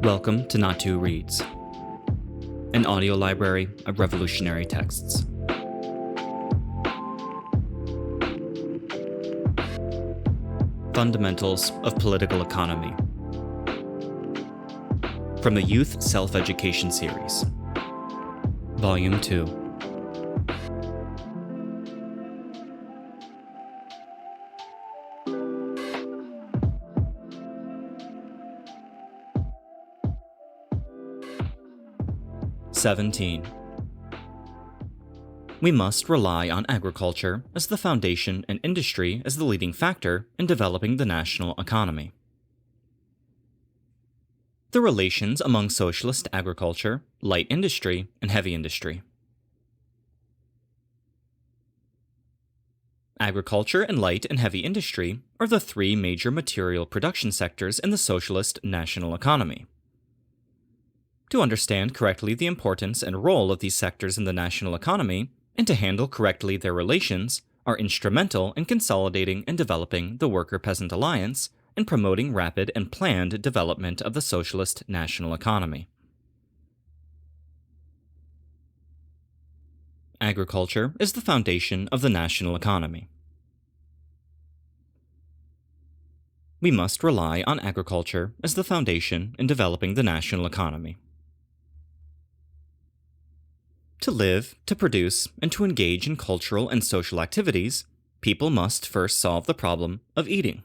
Welcome to Not Two Reads, an audio library of revolutionary texts. Fundamentals of Political Economy, from the Youth Self-Education Series, Volume 2. We must rely on agriculture as the foundation and industry as the leading factor in developing the national economy. The relations among socialist agriculture, light industry, and heavy industry. Agriculture and light and heavy industry are the three major material production sectors in the socialist national economy. To understand correctly the importance and role of these sectors in the national economy, and to handle correctly their relations, are instrumental in consolidating and developing the worker-peasant alliance and promoting rapid and planned development of the socialist national economy. Agriculture is the foundation of the national economy. We must rely on agriculture as the foundation in developing the national economy. To live, to produce, and to engage in cultural and social activities, people must first solve the problem of eating.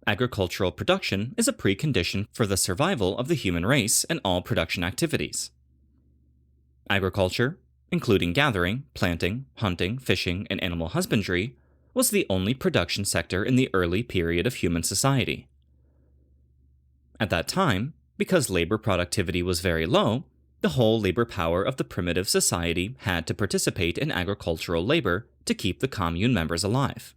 Agricultural production is a precondition for the survival of the human race and all production activities. Agriculture, including gathering, planting, hunting, fishing, and animal husbandry, was the only production sector in the early period of human society. At that time, because labor productivity was very low, the whole labor power of the primitive society had to participate in agricultural labor to keep the commune members alive.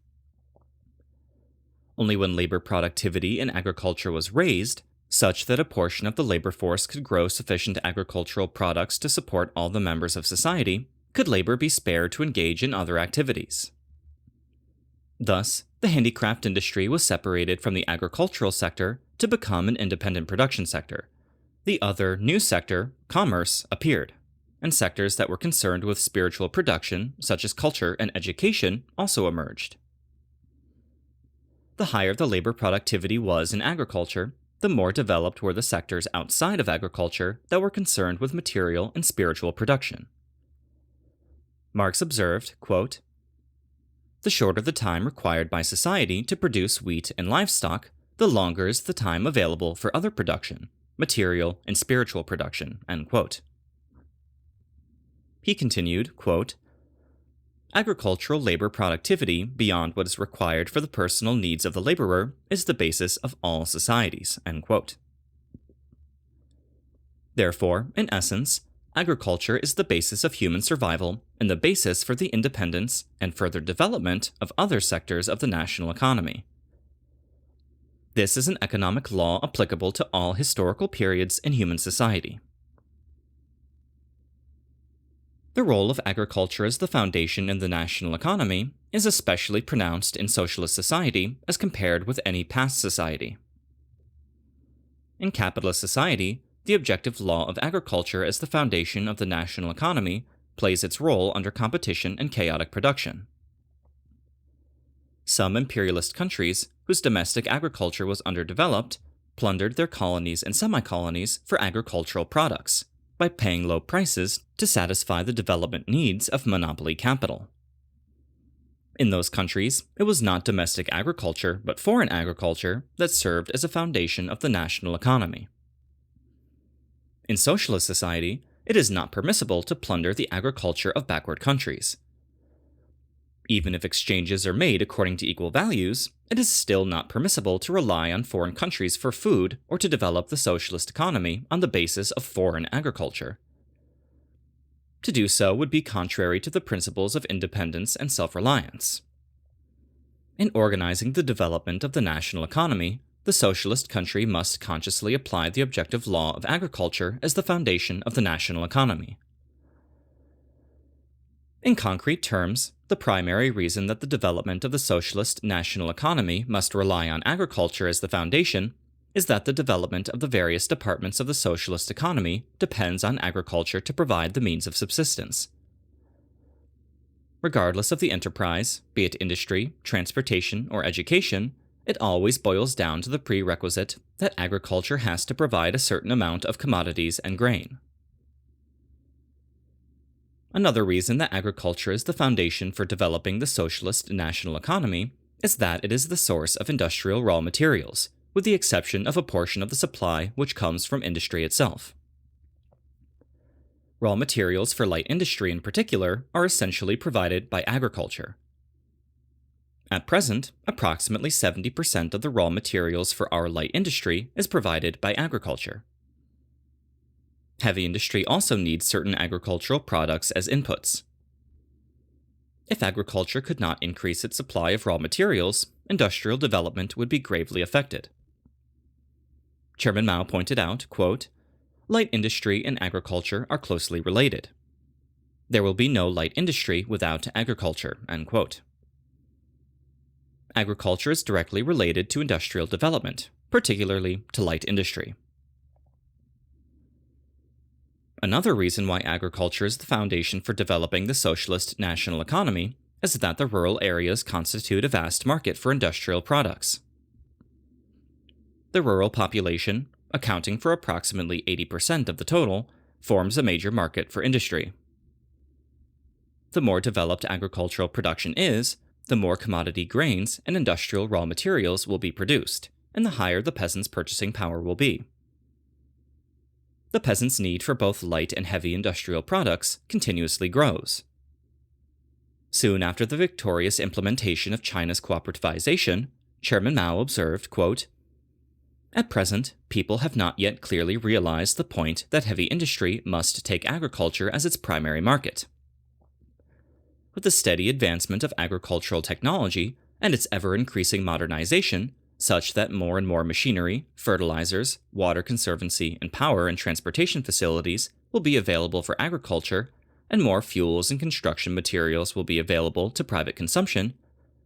Only when labor productivity in agriculture was raised, such that a portion of the labor force could grow sufficient agricultural products to support all the members of society, could labor be spared to engage in other activities. Thus, the handicraft industry was separated from the agricultural sector to become an independent production sector. The other new sector, commerce, appeared, and sectors that were concerned with spiritual production, such as culture and education, also emerged. The higher the labor productivity was in agriculture, the more developed were the sectors outside of agriculture that were concerned with material and spiritual production. Marx observed, quote, "The shorter the time required by society to produce wheat and livestock, the longer is the time available for other production, material and spiritual production," end quote. He continued, quote, "Agricultural labor productivity beyond what is required for the personal needs of the laborer is the basis of all societies," end quote. Therefore, in essence, agriculture is the basis of human survival and the basis for the independence and further development of other sectors of the national economy. This is an economic law applicable to all historical periods in human society. The role of agriculture as the foundation in the national economy is especially pronounced in socialist society as compared with any past society. In capitalist society, the objective law of agriculture as the foundation of the national economy plays its role under competition and chaotic production. Some imperialist countries, whose domestic agriculture was underdeveloped, plundered their colonies and semi-colonies for agricultural products by paying low prices to satisfy the development needs of monopoly capital. In those countries, it was not domestic agriculture but foreign agriculture that served as a foundation of the national economy. In socialist society, it is not permissible to plunder the agriculture of backward countries. Even if exchanges are made according to equal values, it is still not permissible to rely on foreign countries for food or to develop the socialist economy on the basis of foreign agriculture. To do so would be contrary to the principles of independence and self-reliance. In organizing the development of the national economy, the socialist country must consciously apply the objective law of agriculture as the foundation of the national economy. In concrete terms, the primary reason that the development of the socialist national economy must rely on agriculture as the foundation is that the development of the various departments of the socialist economy depends on agriculture to provide the means of subsistence. Regardless of the enterprise, be it industry, transportation, or education, it always boils down to the prerequisite that agriculture has to provide a certain amount of commodities and grain. Another reason that agriculture is the foundation for developing the socialist national economy is that it is the source of industrial raw materials, with the exception of a portion of the supply which comes from industry itself. Raw materials for light industry in particular are essentially provided by agriculture. At present, approximately 70% of the raw materials for our light industry is provided by agriculture. Heavy industry also needs certain agricultural products as inputs. If agriculture could not increase its supply of raw materials, industrial development would be gravely affected. Chairman Mao pointed out, quote, "Light industry and agriculture are closely related. There will be no light industry without agriculture," end quote. Agriculture is directly related to industrial development, particularly to light industry. Another reason why agriculture is the foundation for developing the socialist national economy is that the rural areas constitute a vast market for industrial products. The rural population, accounting for approximately 80% of the total, forms a major market for industry. The more developed agricultural production is, the more commodity grains and industrial raw materials will be produced, and the higher the peasants' purchasing power will be. The peasants' need for both light and heavy industrial products continuously grows. Soon after the victorious implementation of China's cooperativization, Chairman Mao observed, quote, "At present, people have not yet clearly realized the point that heavy industry must take agriculture as its primary market. With the steady advancement of agricultural technology and its ever-increasing modernization, such that more and more machinery, fertilizers, water conservancy, and power and transportation facilities will be available for agriculture, and more fuels and construction materials will be available to private consumption,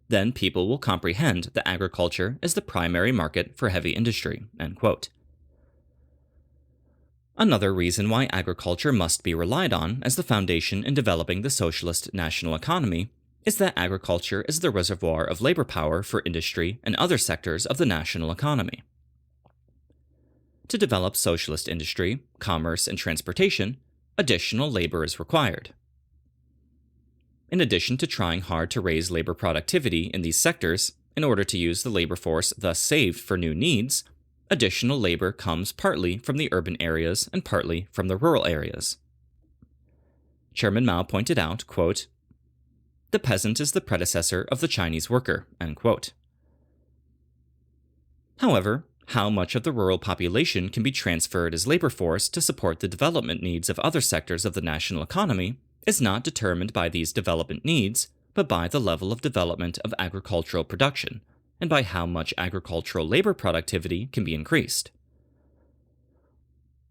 then people will comprehend that agriculture is the primary market for heavy industry," end quote. Another reason why agriculture must be relied on as the foundation in developing the socialist national economy is that agriculture is the reservoir of labor power for industry and other sectors of the national economy. To develop socialist industry, commerce, and transportation, additional labor is required. In addition to trying hard to raise labor productivity in these sectors in order to use the labor force thus saved for new needs, additional labor comes partly from the urban areas and partly from the rural areas. Chairman Mao pointed out, quote, "The peasant is the predecessor of the Chinese worker," end quote. However, how much of the rural population can be transferred as labor force to support the development needs of other sectors of the national economy is not determined by these development needs, but by the level of development of agricultural production, and by how much agricultural labor productivity can be increased.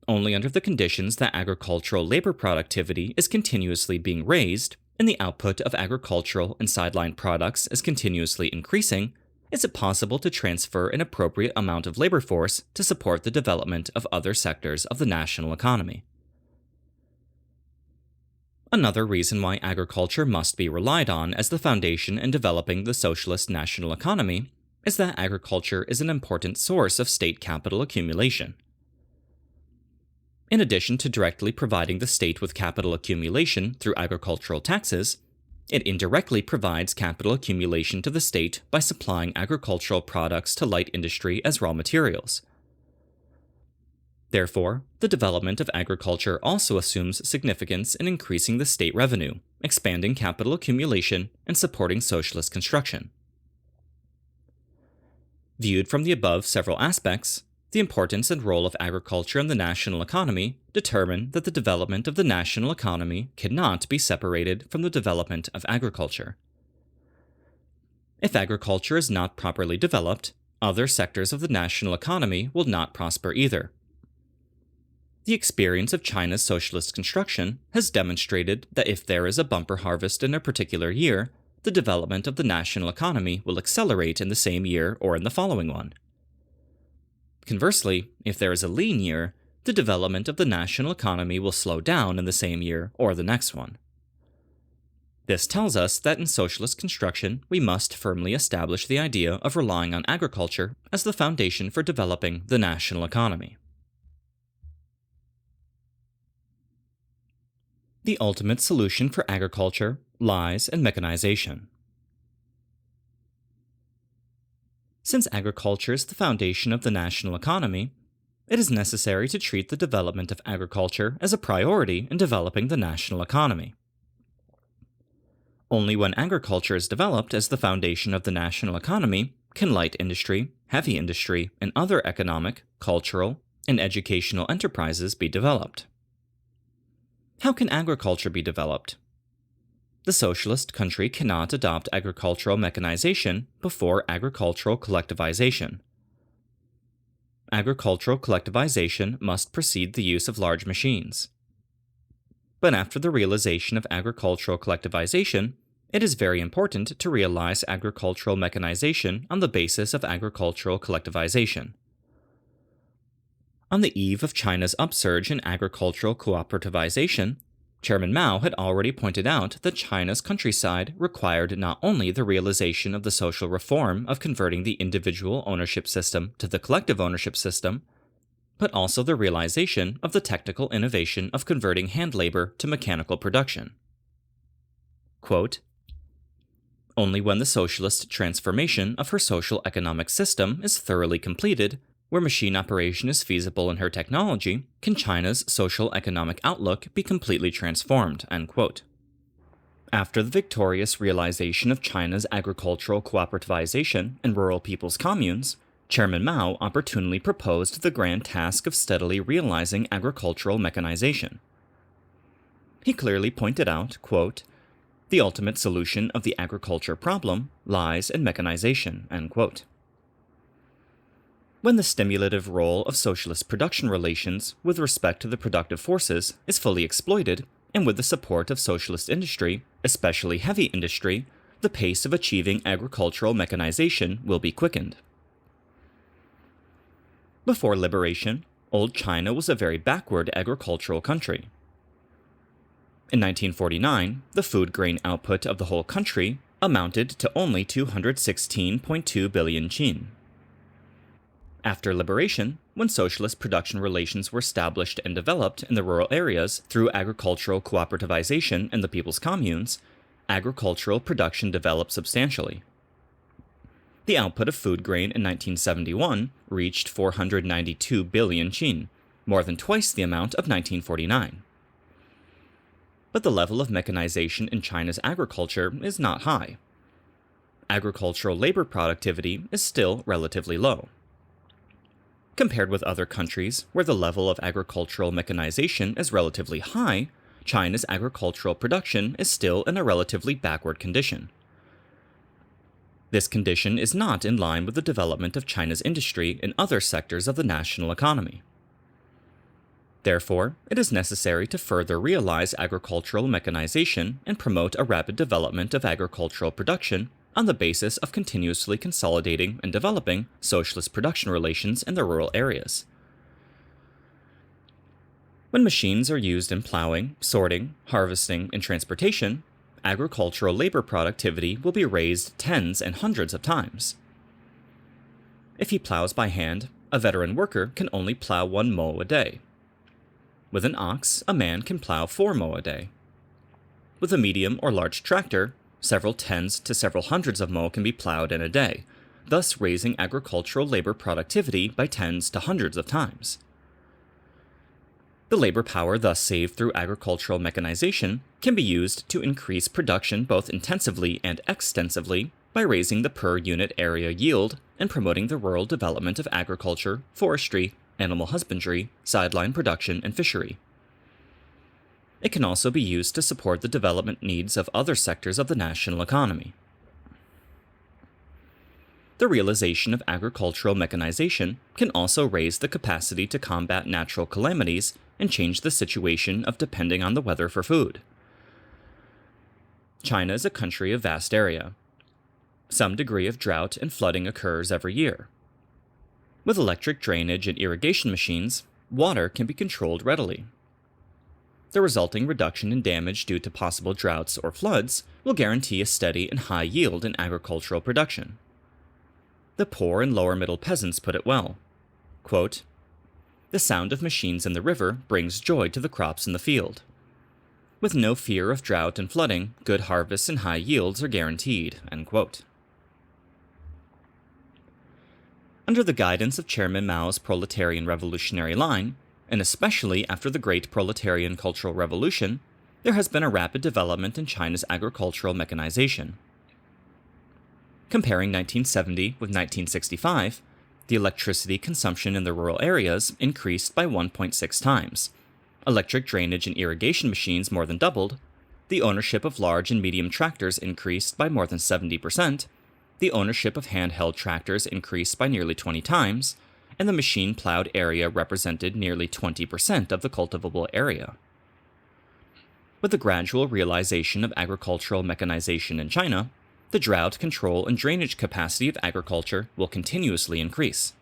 Only under the conditions that agricultural labor productivity is continuously being raised, and the output of agricultural and sideline products is continuously increasing, is it possible to transfer an appropriate amount of labor force to support the development of other sectors of the national economy. Another reason why agriculture must be relied on as the foundation in developing the socialist national economy is that agriculture is an important source of state capital accumulation. In addition to directly providing the state with capital accumulation through agricultural taxes, it indirectly provides capital accumulation to the state by supplying agricultural products to light industry as raw materials. Therefore, the development of agriculture also assumes significance in increasing the state revenue, expanding capital accumulation, and supporting socialist construction. Viewed from the above several aspects, the importance and role of agriculture in the national economy determine that the development of the national economy cannot be separated from the development of agriculture. If agriculture is not properly developed, other sectors of the national economy will not prosper either. The experience of China's socialist construction has demonstrated that if there is a bumper harvest in a particular year, the development of the national economy will accelerate in the same year or in the following one. Conversely, if there is a lean year, the development of the national economy will slow down in the same year or the next one. This tells us that in socialist construction, we must firmly establish the idea of relying on agriculture as the foundation for developing the national economy. The ultimate solution for agriculture lies in mechanization. Since agriculture is the foundation of the national economy, it is necessary to treat the development of agriculture as a priority in developing the national economy. Only when agriculture is developed as the foundation of the national economy can light industry, heavy industry, and other economic, cultural, and educational enterprises be developed. How can agriculture be developed? The socialist country cannot adopt agricultural mechanization before agricultural collectivization. Agricultural collectivization must precede the use of large machines. But after the realization of agricultural collectivization, it is very important to realize agricultural mechanization on the basis of agricultural collectivization. On the eve of China's upsurge in agricultural cooperativization, Chairman Mao had already pointed out that China's countryside required not only the realization of the social reform of converting the individual ownership system to the collective ownership system, but also the realization of the technical innovation of converting hand labor to mechanical production. Quote, "Only when the socialist transformation of her social economic system is thoroughly completed, where machine operation is feasible in her technology, can China's social economic outlook be completely transformed." End quote. After the victorious realization of China's agricultural cooperativization and rural people's communes, Chairman Mao opportunely proposed the grand task of steadily realizing agricultural mechanization. He clearly pointed out, quote, "The ultimate solution of the agriculture problem lies in mechanization." End quote. When the stimulative role of socialist production relations with respect to the productive forces is fully exploited, and with the support of socialist industry, especially heavy industry, the pace of achieving agricultural mechanization will be quickened. Before liberation, Old China was a very backward agricultural country. In 1949, the food grain output of the whole country amounted to only 216.2 billion qin. After liberation, when socialist production relations were established and developed in the rural areas through agricultural cooperativization in the people's communes, agricultural production developed substantially. The output of food grain in 1971 reached 492 billion qin, more than twice the amount of 1949. But the level of mechanization in China's agriculture is not high. Agricultural labor productivity is still relatively low. Compared with other countries where the level of agricultural mechanization is relatively high, China's agricultural production is still in a relatively backward condition. This condition is not in line with the development of China's industry in other sectors of the national economy. Therefore, it is necessary to further realize agricultural mechanization and promote a rapid development of agricultural production on the basis of continuously consolidating and developing socialist production relations in the rural areas. When machines are used in plowing, sorting, harvesting, and transportation, agricultural labor productivity will be raised tens and hundreds of times. If he plows by hand, a veteran worker can only plow 1 mow a day. With an ox, a man can plow 4 mow a day. With a medium or large tractor, several tens to several hundreds of mow can be plowed in a day, thus raising agricultural labor productivity by tens to hundreds of times. The labor power thus saved through agricultural mechanization can be used to increase production both intensively and extensively by raising the per unit area yield and promoting the rural development of agriculture, forestry, animal husbandry, sideline production, and fishery. It can also be used to support the development needs of other sectors of the national economy. The realization of agricultural mechanization can also raise the capacity to combat natural calamities and change the situation of depending on the weather for food. China is a country of vast area. Some degree of drought and flooding occurs every year. With electric drainage and irrigation machines, water can be controlled readily. The resulting reduction in damage due to possible droughts or floods will guarantee a steady and high yield in agricultural production. The poor and lower middle peasants put it well. Quote, "The sound of machines in the river brings joy to the crops in the field. With no fear of drought and flooding, good harvests and high yields are guaranteed." End quote. Under the guidance of Chairman Mao's proletarian revolutionary line, and especially after the Great Proletarian Cultural Revolution, there has been a rapid development in China's agricultural mechanization. Comparing 1970 with 1965, the electricity consumption in the rural areas increased by 1.6 times, electric drainage and irrigation machines more than doubled, the ownership of large and medium tractors increased by more than 70%, the ownership of handheld tractors increased by nearly 20 times, and the machine-plowed area represented nearly 20% of the cultivable area. With the gradual realization of agricultural mechanization in China, the drought control and drainage capacity of agriculture will continuously increase.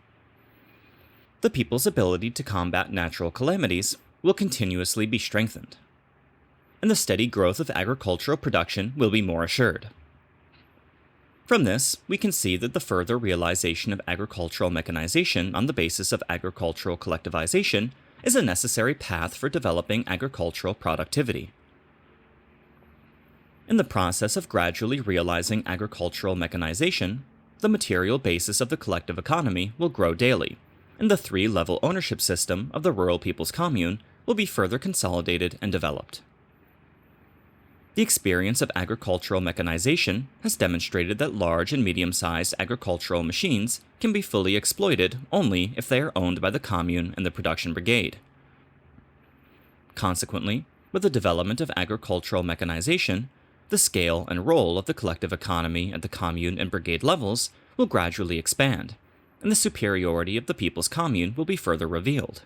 The people's ability to combat natural calamities will continuously be strengthened, and the steady growth of agricultural production will be more assured. From this, we can see that the further realization of agricultural mechanization on the basis of agricultural collectivization is a necessary path for developing agricultural productivity. In the process of gradually realizing agricultural mechanization, the material basis of the collective economy will grow daily, and the three-level ownership system of the rural people's commune will be further consolidated and developed. The experience of agricultural mechanization has demonstrated that large and medium-sized agricultural machines can be fully exploited only if they are owned by the commune and the production brigade. Consequently, with the development of agricultural mechanization, the scale and role of the collective economy at the commune and brigade levels will gradually expand, and the superiority of the people's commune will be further revealed.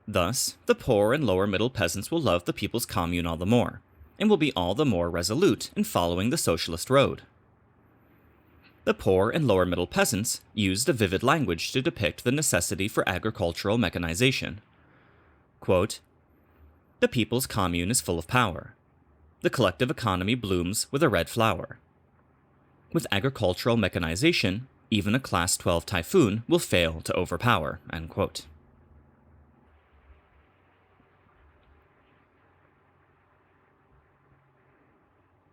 Thus, the poor and lower middle peasants will love the people's commune all the more, and will be all the more resolute in following the socialist road. The poor and lower middle peasants used a vivid language to depict the necessity for agricultural mechanization. Quote, "The people's commune is full of power. The collective economy blooms with a red flower. With agricultural mechanization, even a Class 12 typhoon will fail to overpower." End quote.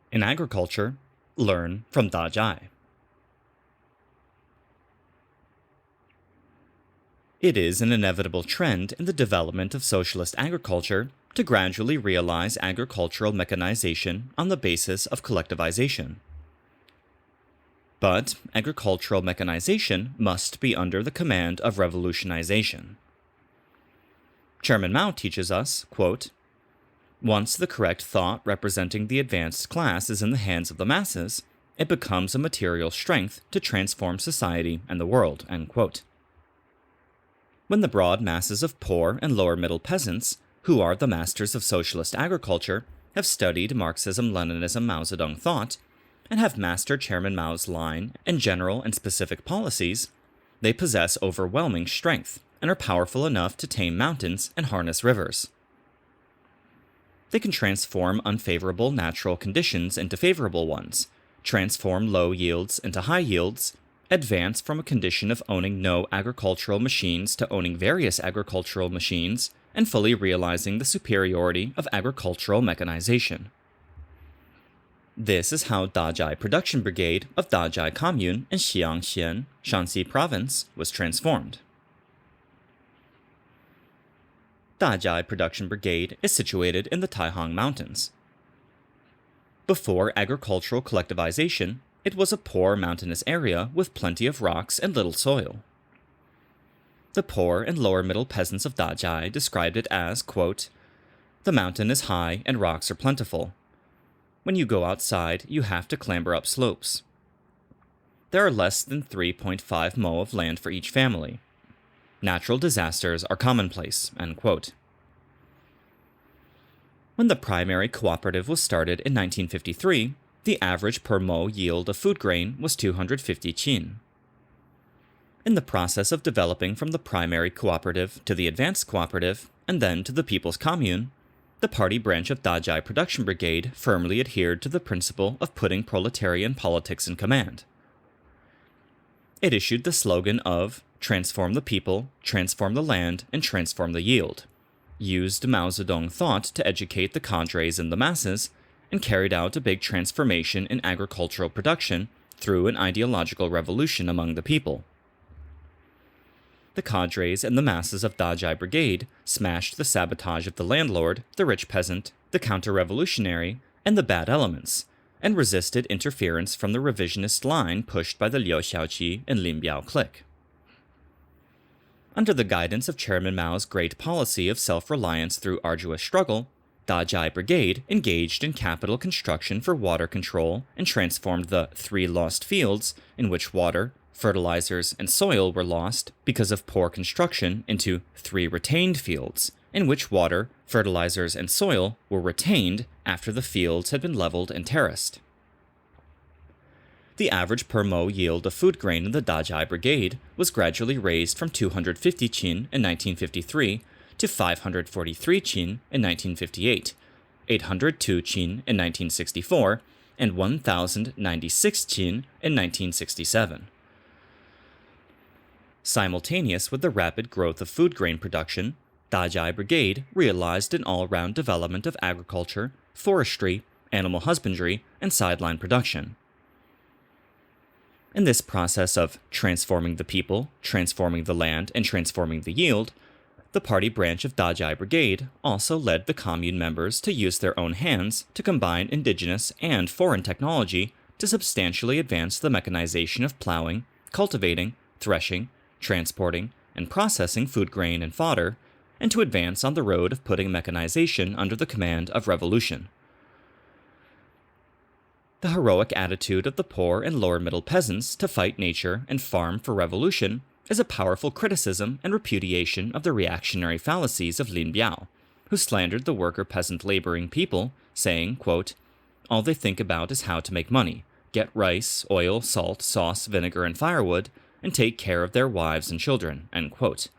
In agriculture, learn from Dajai. It is an inevitable trend in the development of socialist agriculture to gradually realize agricultural mechanization on the basis of collectivization. But agricultural mechanization must be under the command of revolutionization. Chairman Mao teaches us, quote, "Once the correct thought representing the advanced class is in the hands of the masses, it becomes a material strength to transform society and the world." End quote. When the broad masses of poor and lower middle peasants, who are the masters of socialist agriculture, have studied Marxism, Leninism, Mao Zedong thought, and have mastered Chairman Mao's line and general and specific policies, they possess overwhelming strength and are powerful enough to tame mountains and harness rivers. They can transform unfavorable natural conditions into favorable ones, transform low yields into high yields, advance from a condition of owning no agricultural machines to owning various agricultural machines, and fully realizing the superiority of agricultural mechanization. This is how Dajai Production Brigade of Dajai Commune in Xiangxian, Shanxi Province was transformed. Dajai Production Brigade is situated in the Taihang Mountains. Before agricultural collectivization, it was a poor mountainous area with plenty of rocks and little soil. The poor and lower middle peasants of Dajai described it as, quote, "The mountain is high and rocks are plentiful. When you go outside, you have to clamber up slopes. There are less than 3.5 mo of land for each family. Natural disasters are commonplace." End quote. When the primary cooperative was started in 1953, the average per mo yield of food grain was 250 qin. In the process of developing from the primary cooperative to the advanced cooperative, and then to the People's Commune, the party branch of Dajai Production Brigade firmly adhered to the principle of putting proletarian politics in command. It issued the slogan of "Transform the people, transform the land, and transform the yield," used Mao Zedong thought to educate the cadres and the masses, and carried out a big transformation in agricultural production through an ideological revolution among the people. The cadres and the masses of Dajai Brigade smashed the sabotage of the landlord, the rich peasant, the counter-revolutionary, and the bad elements, and resisted interference from the revisionist line pushed by the Liu Shaoqi and Lin Biao clique. Under the guidance of Chairman Mao's great policy of self-reliance through arduous struggle, Dajai Brigade engaged in capital construction for water control and transformed the 3 lost fields, in which water, fertilizers, and soil were lost because of poor construction, into 3 retained fields, in which water, fertilizers, and soil were retained after the fields had been leveled and terraced. The average per mo yield of food grain in the Dajai Brigade was gradually raised from 250 chin in 1953 to 543 chin in 1958, 802 chin in 1964, and 1,096 chin in 1967. Simultaneous with the rapid growth of food grain production, Dajai Brigade realized an all-round development of agriculture, forestry, animal husbandry, and sideline production. In this process of transforming the people, transforming the land, and transforming the yield, the party branch of Dajai Brigade also led the commune members to use their own hands to combine indigenous and foreign technology to substantially advance the mechanization of plowing, cultivating, threshing, transporting, and processing food grain and fodder, and to advance on the road of putting mechanization under the command of revolution. The heroic attitude of the poor and lower-middle peasants to fight nature and farm for revolution is a powerful criticism and repudiation of the reactionary fallacies of Lin Biao, who slandered the worker-peasant laboring people, saying, quote, "All they think about is how to make money, get rice, oil, salt, sauce, vinegar, and firewood, and take care of their wives and children," end quote.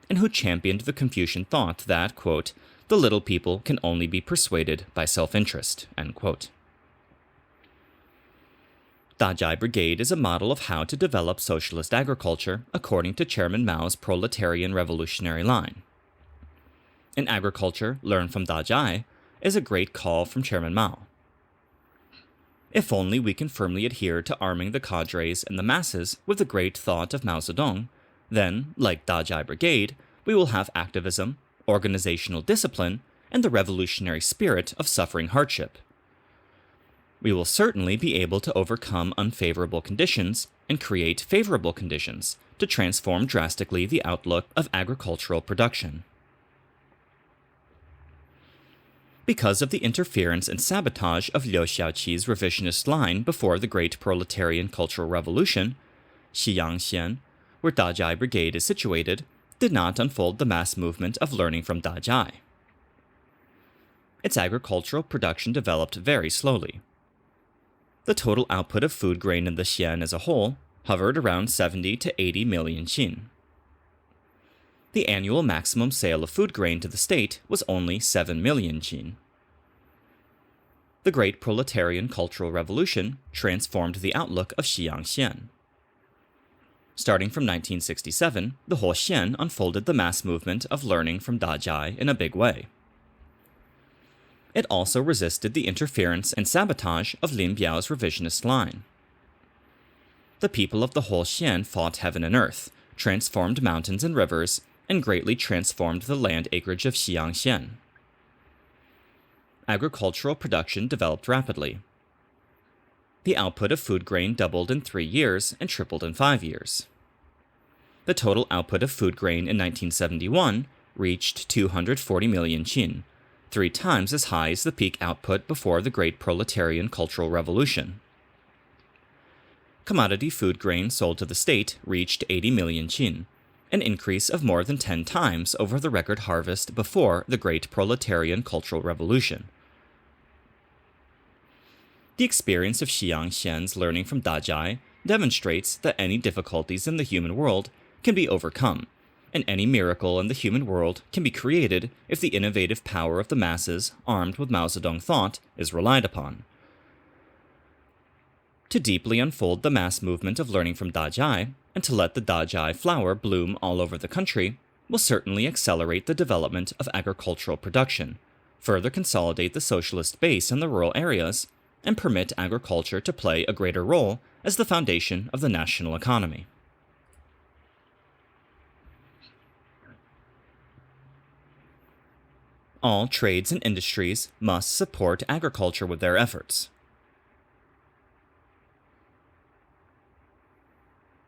And who championed the Confucian thought that, quote, "the little people can only be persuaded by self-interest," end quote. Dajai Brigade is a model of how to develop socialist agriculture according to Chairman Mao's proletarian revolutionary line. In agriculture, learn from Dajai is a great call from Chairman Mao. If only we can firmly adhere to arming the cadres and the masses with the great thought of Mao Zedong, then, like Dajai Brigade, we will have activism, organizational discipline, and the revolutionary spirit of suffering hardship. We will certainly be able to overcome unfavorable conditions and create favorable conditions to transform drastically the outlook of agricultural production. Because of the interference and sabotage of Liu Shaoqi's revisionist line before the Great Proletarian Cultural Revolution, Xinjiang, where Dajai Brigade is situated, did not unfold the mass movement of learning from Dajai. Its agricultural production developed very slowly. The total output of food grain in the Xian as a whole hovered around 70 to 80 million chin. The annual maximum sale of food grain to the state was only 7 million chin. The Great Proletarian Cultural Revolution transformed the outlook of Xinjiang. Starting from 1967, the whole Xian unfolded the mass movement of learning from Dajai in a big way. It also resisted the interference and sabotage of Lin Biao's revisionist line. The people of the whole Xian fought heaven and earth, transformed mountains and rivers, and greatly transformed the land acreage of Xinjiang. Agricultural production developed rapidly. The output of food grain doubled in 3 years and tripled in 5 years. The total output of food grain in 1971 reached 240 million chin, 3 times as high as the peak output before the Great Proletarian Cultural Revolution. Commodity food grain sold to the state reached 80 million chin, an increase of more than 10 times over the record harvest before the Great Proletarian Cultural Revolution. The experience of Xinjiang's learning from Dajai demonstrates that any difficulties in the human world can be overcome, and any miracle in the human world can be created if the innovative power of the masses, armed with Mao Zedong thought, is relied upon. To deeply unfold the mass movement of learning from Dajai, and to let the Dajai flower bloom all over the country, will certainly accelerate the development of agricultural production, further consolidate the socialist base in the rural areas, and permit agriculture to play a greater role as the foundation of the national economy. All trades and industries must support agriculture with their efforts.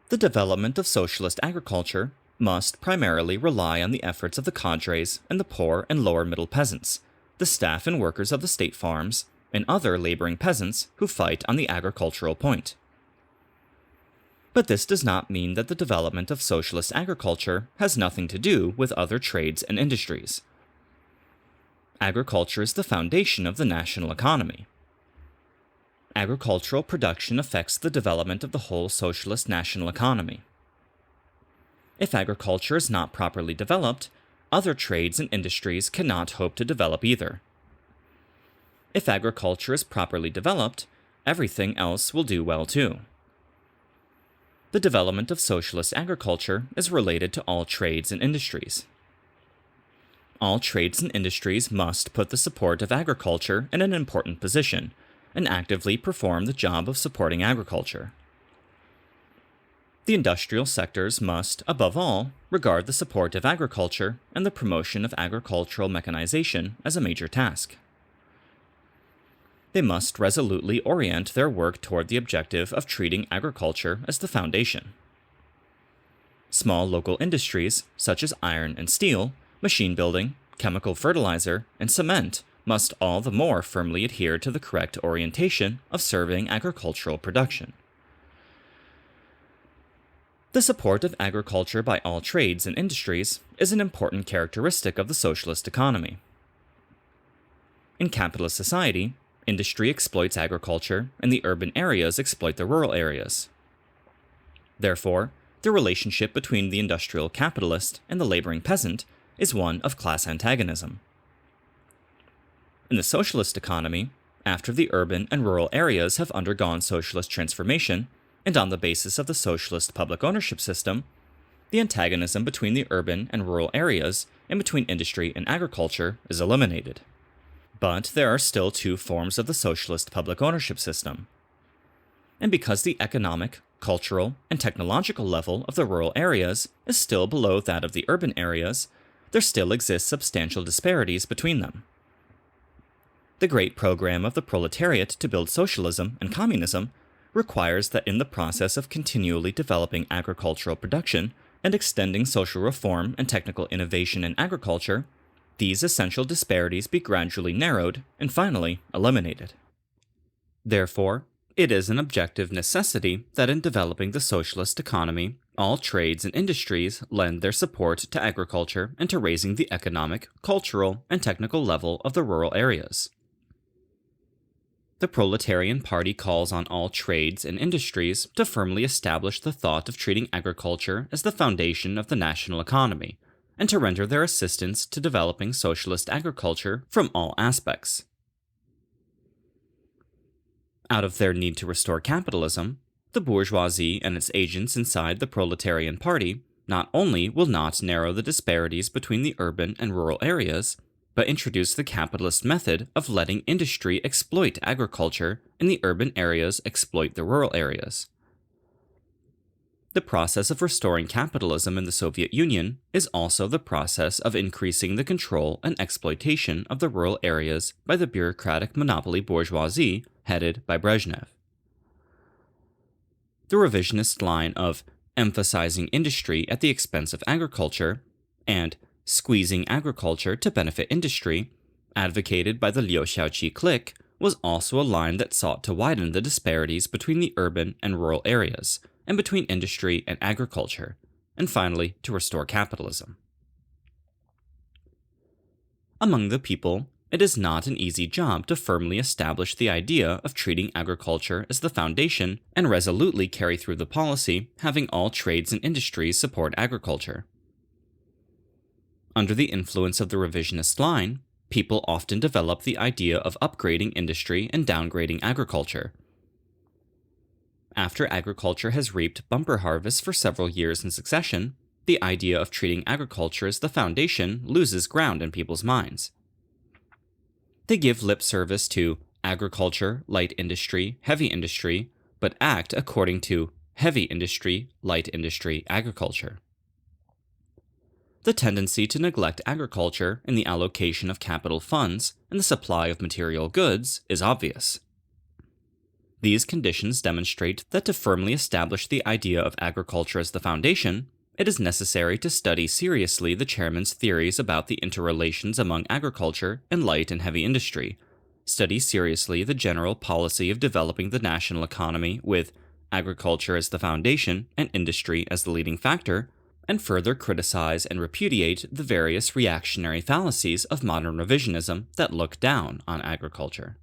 The development of socialist agriculture must primarily rely on the efforts of the cadres and the poor and lower middle peasants, the staff and workers of the state farms, and other laboring peasants who fight on the agricultural point. But this does not mean that the development of socialist agriculture has nothing to do with other trades and industries. Agriculture is the foundation of the national economy. Agricultural production affects the development of the whole socialist national economy. If agriculture is not properly developed, other trades and industries cannot hope to develop either. If agriculture is properly developed, everything else will do well too. The development of socialist agriculture is related to all trades and industries. All trades and industries must put the support of agriculture in an important position and actively perform the job of supporting agriculture. The industrial sectors must, above all, regard the support of agriculture and the promotion of agricultural mechanization as a major task. They must resolutely orient their work toward the objective of treating agriculture as the foundation. Small local industries, such as iron and steel, machine building, chemical fertilizer, and cement, must all the more firmly adhere to the correct orientation of serving agricultural production. The support of agriculture by all trades and industries is an important characteristic of the socialist economy. In capitalist society, industry exploits agriculture and the urban areas exploit the rural areas. Therefore, the relationship between the industrial capitalist and the laboring peasant is one of class antagonism. In the socialist economy, after the urban and rural areas have undergone socialist transformation, and on the basis of the socialist public ownership system, the antagonism between the urban and rural areas and between industry and agriculture is eliminated. But there are still two forms of the socialist public ownership system. And because the economic, cultural, and technological level of the rural areas is still below that of the urban areas, there still exist substantial disparities between them. The great program of the proletariat to build socialism and communism requires that in the process of continually developing agricultural production and extending social reform and technical innovation in agriculture, these essential disparities be gradually narrowed and finally eliminated. Therefore, it is an objective necessity that in developing the socialist economy, all trades and industries lend their support to agriculture and to raising the economic, cultural, and technical level of the rural areas. The Proletarian Party calls on all trades and industries to firmly establish the thought of treating agriculture as the foundation of the national economy, and to render their assistance to developing socialist agriculture from all aspects. Out of their need to restore capitalism, the bourgeoisie and its agents inside the Proletarian Party not only will not narrow the disparities between the urban and rural areas, but introduce the capitalist method of letting industry exploit agriculture and the urban areas exploit the rural areas. The process of restoring capitalism in the Soviet Union is also the process of increasing the control and exploitation of the rural areas by the bureaucratic monopoly bourgeoisie headed by Brezhnev. The revisionist line of emphasizing industry at the expense of agriculture and squeezing agriculture to benefit industry, advocated by the Liu Shaoqi clique, was also a line that sought to widen the disparities between the urban and rural areas, and between industry and agriculture, and finally to restore capitalism. Among the people, it is not an easy job to firmly establish the idea of treating agriculture as the foundation and resolutely carry through the policy having all trades and industries support agriculture. Under the influence of the revisionist line, people often develop the idea of upgrading industry and downgrading agriculture. After agriculture has reaped bumper harvests for several years in succession, the idea of treating agriculture as the foundation loses ground in people's minds. They give lip service to agriculture, light industry, heavy industry, but act according to heavy industry, light industry, agriculture. The tendency to neglect agriculture in the allocation of capital funds and the supply of material goods is obvious. These conditions demonstrate that to firmly establish the idea of agriculture as the foundation, it is necessary to study seriously the chairman's theories about the interrelations among agriculture and light and heavy industry, study seriously the general policy of developing the national economy with agriculture as the foundation and industry as the leading factor, and further criticize and repudiate the various reactionary fallacies of modern revisionism that look down on agriculture.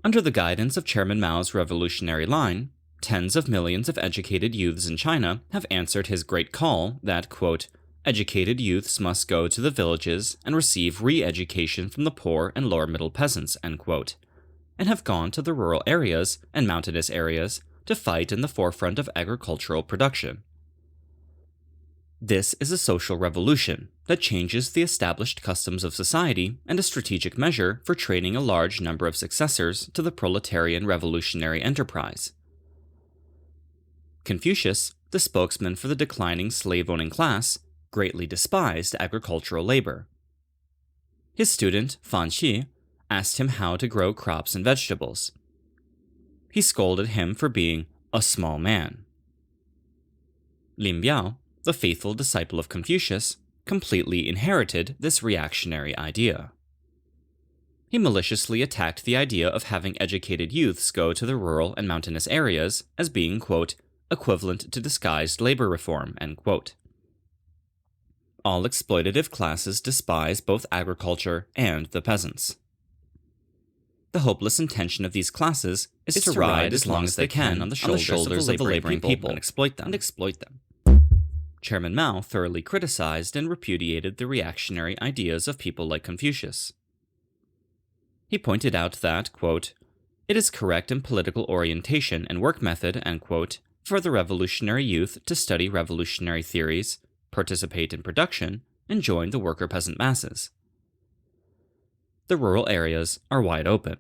Under the guidance of Chairman Mao's revolutionary line, tens of millions of educated youths in China have answered his great call that, quote, educated youths must go to the villages and receive re-education from the poor and lower middle peasants, end quote, and have gone to the rural areas and mountainous areas to fight in the forefront of agricultural production. This is a social revolution that changes the established customs of society and a strategic measure for training a large number of successors to the proletarian revolutionary enterprise. Confucius, the spokesman for the declining slave-owning class, greatly despised agricultural labor. His student, Fan Xi, asked him how to grow crops and vegetables. He scolded him for being a small man. Lin Biao, the faithful disciple of Confucius, completely inherited this reactionary idea. He maliciously attacked the idea of having educated youths go to the rural and mountainous areas as being, quote, equivalent to disguised labor reform, end quote. All exploitative classes despise both agriculture and the peasants. The hopeless intention of these classes is to ride as long as they can on the shoulders of the laboring people and exploit them. Chairman Mao thoroughly criticized and repudiated the reactionary ideas of people like Confucius. He pointed out that, quote, it is correct in political orientation and work method, end quote, for the revolutionary youth to study revolutionary theories, participate in production, and join the worker-peasant masses. The rural areas are wide open.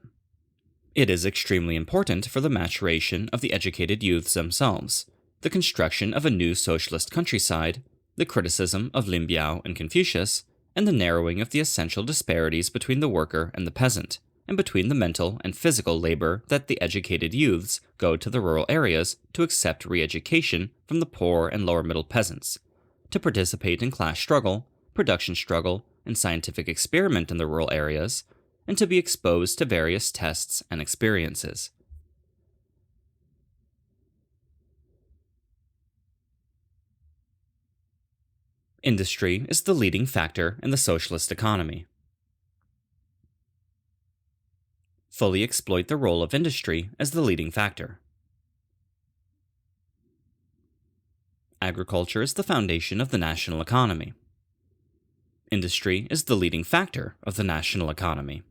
It is extremely important for the maturation of the educated youths themselves, the construction of a new socialist countryside, the criticism of Lin Biao and Confucius, and the narrowing of the essential disparities between the worker and the peasant, and between the mental and physical labor that the educated youths go to the rural areas to accept re-education from the poor and lower middle peasants, to participate in class struggle, production struggle, and scientific experiment in the rural areas, and to be exposed to various tests and experiences. Industry is the leading factor in the socialist economy. Fully exploit the role of industry as the leading factor. Agriculture is the foundation of the national economy. Industry is the leading factor of the national economy.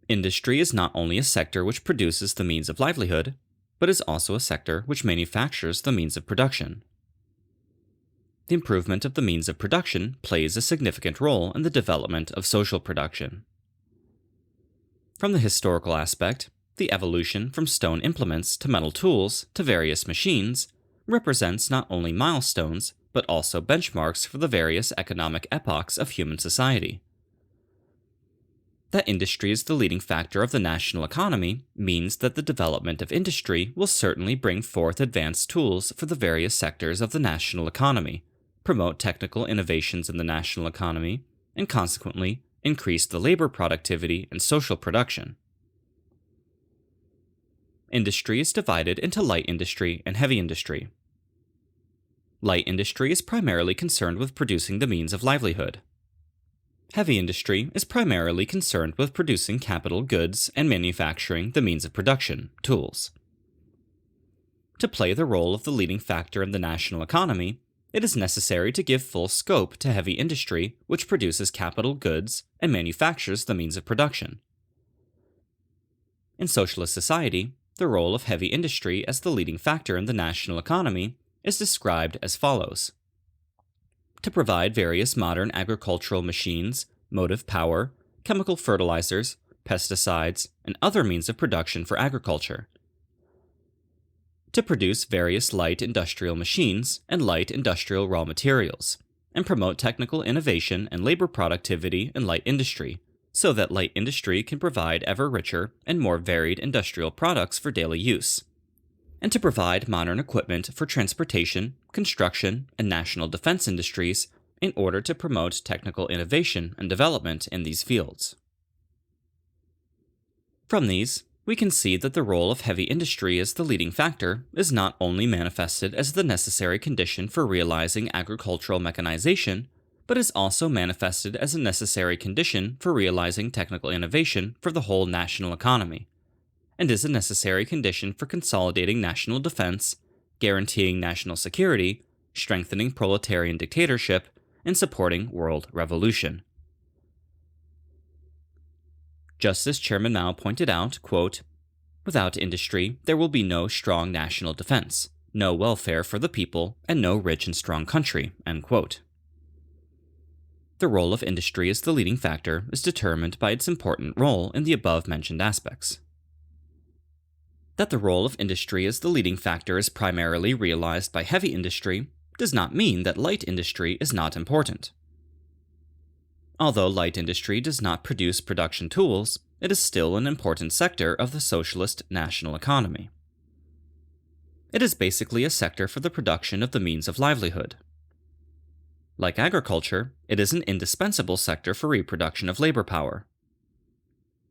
Industry is not only a sector which produces the means of livelihood, but is also a sector which manufactures the means of production. The improvement of the means of production plays a significant role in the development of social production. From the historical aspect, the evolution from stone implements to metal tools to various machines represents not only milestones, but also benchmarks for the various economic epochs of human society. That industry is the leading factor of the national economy means that the development of industry will certainly bring forth advanced tools for the various sectors of the national economy, promote technical innovations in the national economy, and consequently increase the labor productivity and social production. Industry is divided into light industry and heavy industry. Light industry is primarily concerned with producing the means of livelihood. Heavy industry is primarily concerned with producing capital goods and manufacturing the means of production, tools. To play the role of the leading factor in the national economy, it is necessary to give full scope to heavy industry, which produces capital goods and manufactures the means of production. In socialist society, the role of heavy industry as the leading factor in the national economy is described as follows: to provide various modern agricultural machines, motive power, chemical fertilizers, pesticides, and other means of production for agriculture. To produce various light industrial machines and light industrial raw materials, and promote technical innovation and labor productivity in light industry, so that light industry can provide ever richer and more varied industrial products for daily use. And to provide modern equipment for transportation, construction, and national defense industries in order to promote technical innovation and development in these fields. From these, we can see that the role of heavy industry as the leading factor is not only manifested as the necessary condition for realizing agricultural mechanization, but is also manifested as a necessary condition for realizing technical innovation for the whole national economy, and is a necessary condition for consolidating national defense, guaranteeing national security, strengthening proletarian dictatorship, and supporting world revolution. Just as Chairman Mao pointed out, quote, "Without industry, there will be no strong national defense, no welfare for the people, and no rich and strong country," end quote. The role of industry as the leading factor is determined by its important role in the above-mentioned aspects. That the role of industry as the leading factor is primarily realized by heavy industry does not mean that light industry is not important. Although light industry does not produce production tools, it is still an important sector of the socialist national economy. It is basically a sector for the production of the means of livelihood. Like agriculture, it is an indispensable sector for reproduction of labor power.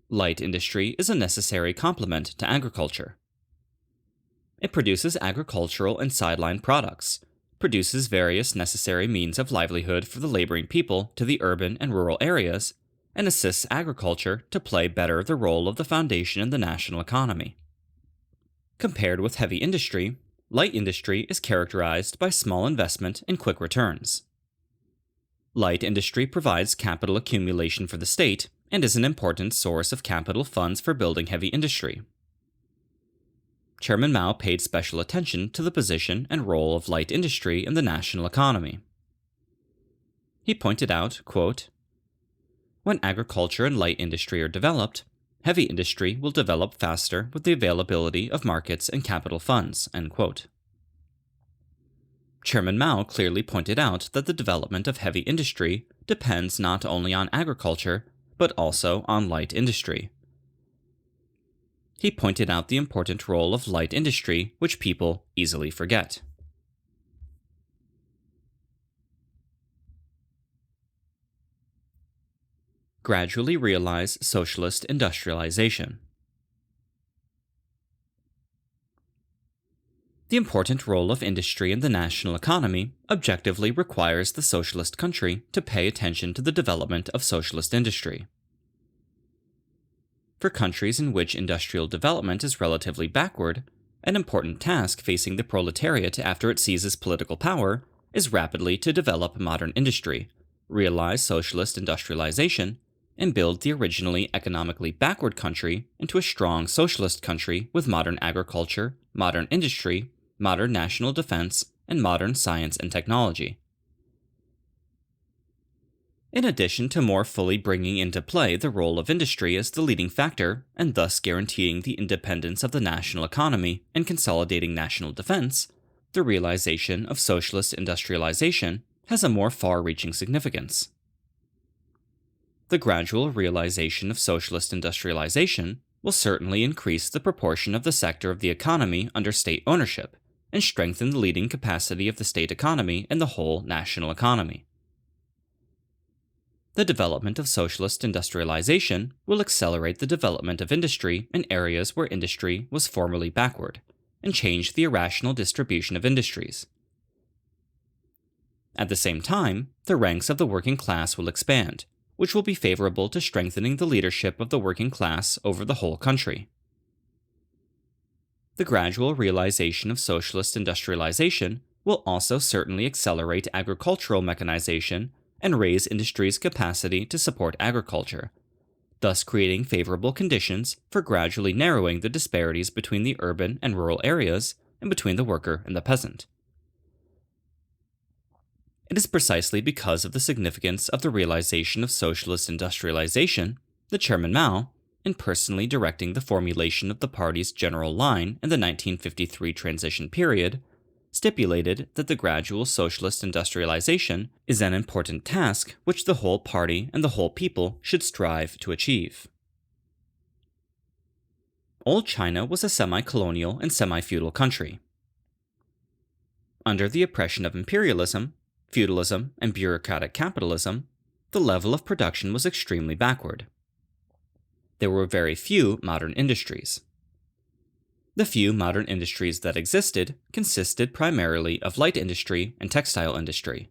Light industry is a necessary complement to agriculture. It produces agricultural and sideline products, produces various necessary means of livelihood for the laboring people to the urban and rural areas, and assists agriculture to play better the role of the foundation in the national economy. Compared with heavy industry, light industry is characterized by small investment and quick returns. Light industry provides capital accumulation for the state and is an important source of capital funds for building heavy industry. Chairman Mao paid special attention to the position and role of light industry in the national economy. He pointed out, quote, "When agriculture and light industry are developed, heavy industry will develop faster with the availability of markets and capital funds," end quote. Chairman Mao clearly pointed out that the development of heavy industry depends not only on agriculture, but also on light industry. He pointed out the important role of light industry, which people easily forget. Gradually realize socialist industrialization. The important role of industry in the national economy objectively requires the socialist country to pay attention to the development of socialist industry. For countries in which industrial development is relatively backward, an important task facing the proletariat after it seizes political power is rapidly to develop modern industry, realize socialist industrialization, and build the originally economically backward country into a strong socialist country with modern agriculture, modern industry, modern national defense, and modern science and technology. In addition to more fully bringing into play the role of industry as the leading factor, and thus guaranteeing the independence of the national economy and consolidating national defense, the realization of socialist industrialization has a more far-reaching significance. The gradual realization of socialist industrialization will certainly increase the proportion of the sector of the economy under state ownership, and strengthen the leading capacity of the state economy and the whole national economy. The development of socialist industrialization will accelerate the development of industry in areas where industry was formerly backward, and change the irrational distribution of industries. At the same time, the ranks of the working class will expand, which will be favorable to strengthening the leadership of the working class over the whole country. The gradual realization of socialist industrialization will also certainly accelerate agricultural mechanization and raise industry's capacity to support agriculture, thus creating favorable conditions for gradually narrowing the disparities between the urban and rural areas and between the worker and the peasant. It is precisely because of the significance of the realization of socialist industrialization that Chairman Mao, in personally directing the formulation of the party's general line in the 1953 transition period, stipulated that the gradual socialist industrialization is an important task which the whole party and the whole people should strive to achieve. Old China was a semi-colonial and semi-feudal country. Under the oppression of imperialism, feudalism, and bureaucratic capitalism, the level of production was extremely backward. There were very few modern industries. The few modern industries that existed consisted primarily of light industry and textile industry.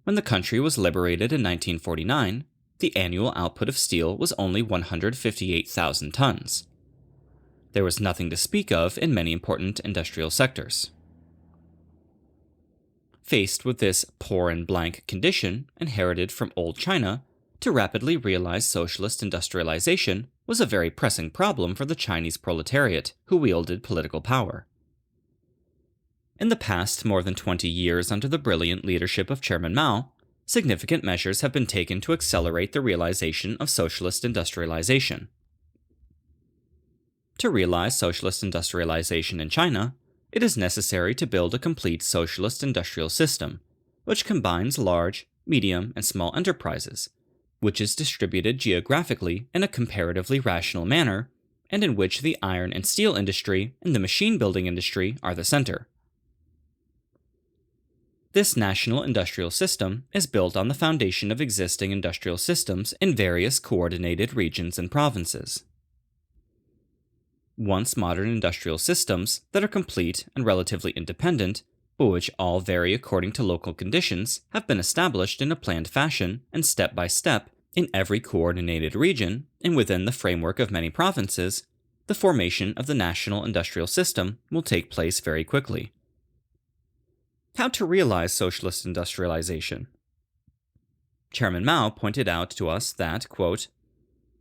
When the country was liberated in 1949, the annual output of steel was only 158,000 tons. There was nothing to speak of in many important industrial sectors. Faced with this poor and blank condition inherited from old China, to rapidly realize socialist industrialization was a very pressing problem for the Chinese proletariat who wielded political power. In the past more than 20 years under the brilliant leadership of Chairman Mao, significant measures have been taken to accelerate the realization of socialist industrialization. To realize socialist industrialization in China, it is necessary to build a complete socialist industrial system, which combines large, medium, and small enterprises, which is distributed geographically in a comparatively rational manner, and in which the iron and steel industry and the machine-building industry are the center. This national industrial system is built on the foundation of existing industrial systems in various coordinated regions and provinces. Once modern industrial systems that are complete and relatively independent, but which all vary according to local conditions, have been established in a planned fashion and step by step in every coordinated region and within the framework of many provinces, the formation of the national industrial system will take place very quickly. How to realize socialist industrialization? Chairman Mao pointed out to us that, quote,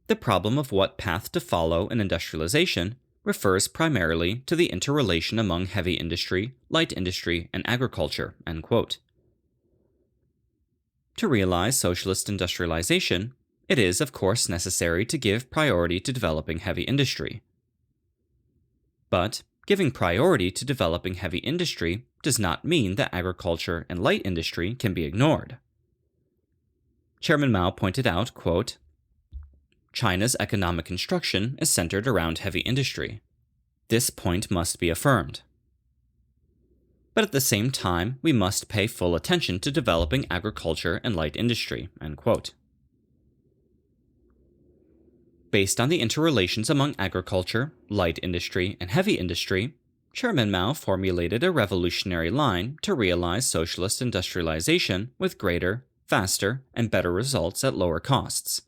the problem of what path to follow in industrialization refers primarily to the interrelation among heavy industry, light industry, and agriculture, end quote. To realize socialist industrialization, it is, of course, necessary to give priority to developing heavy industry. But giving priority to developing heavy industry does not mean that agriculture and light industry can be ignored. Chairman Mao pointed out, quote, China's economic construction is centered around heavy industry. This point must be affirmed. But at the same time, we must pay full attention to developing agriculture and light industry, end quote. Based on the interrelations among agriculture, light industry, and heavy industry, Chairman Mao formulated a revolutionary line to realize socialist industrialization with greater, faster, and better results at lower costs,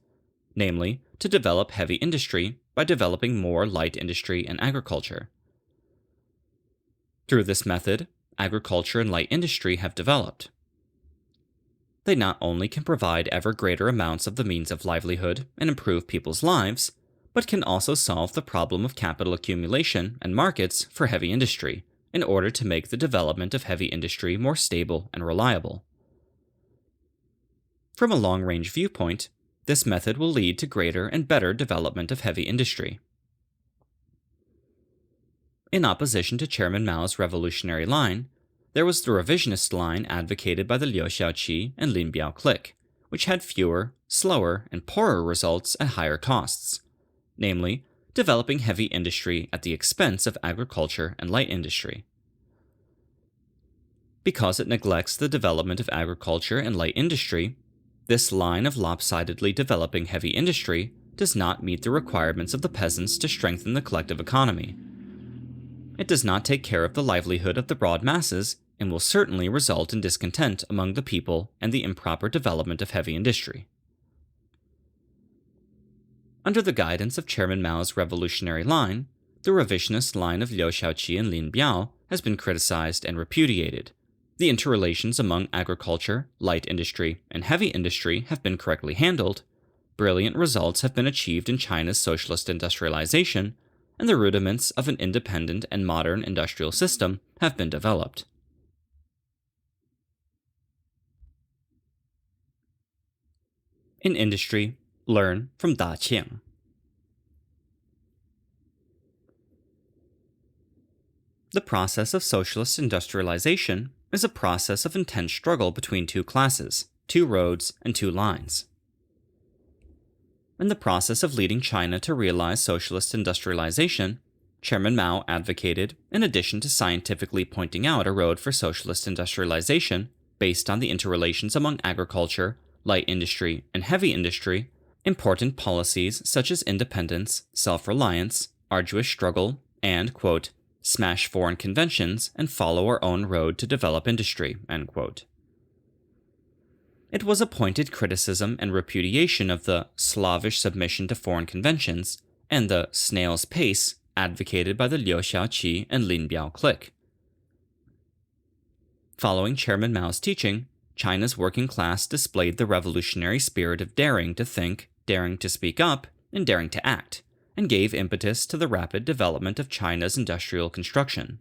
namely, to develop heavy industry by developing more light industry and agriculture. Through this method, agriculture and light industry have developed. They not only can provide ever greater amounts of the means of livelihood and improve people's lives, but can also solve the problem of capital accumulation and markets for heavy industry in order to make the development of heavy industry more stable and reliable. From a long-range viewpoint, this method will lead to greater and better development of heavy industry. In opposition to Chairman Mao's revolutionary line, there was the revisionist line advocated by the Liu Shaoqi and Lin Biao clique, which had fewer, slower, and poorer results at higher costs, namely, developing heavy industry at the expense of agriculture and light industry. Because it neglects the development of agriculture and light industry, this line of lopsidedly developing heavy industry does not meet the requirements of the peasants to strengthen the collective economy. It does not take care of the livelihood of the broad masses and will certainly result in discontent among the people and the improper development of heavy industry. Under the guidance of Chairman Mao's revolutionary line, the revisionist line of Liu Shaoqi and Lin Biao has been criticized and repudiated. The interrelations among agriculture, light industry, and heavy industry have been correctly handled. Brilliant results have been achieved in China's socialist industrialization, and the rudiments of an independent and modern industrial system have been developed. In industry, learn from Daqiang. The process of socialist industrialization is a process of intense struggle between two classes, two roads, and two lines. In the process of leading China to realize socialist industrialization, Chairman Mao advocated, in addition to scientifically pointing out a road for socialist industrialization based on the interrelations among agriculture, light industry, and heavy industry, important policies such as independence, self-reliance, arduous struggle, and, quote, smash foreign conventions and follow our own road to develop industry, end quote. It was a pointed criticism and repudiation of the slavish submission to foreign conventions and the snail's pace advocated by the Liu Shaoqi and Lin Biao clique. Following Chairman Mao's teaching, China's working class displayed the revolutionary spirit of daring to think, daring to speak up, and daring to act, and gave impetus to the rapid development of China's industrial construction.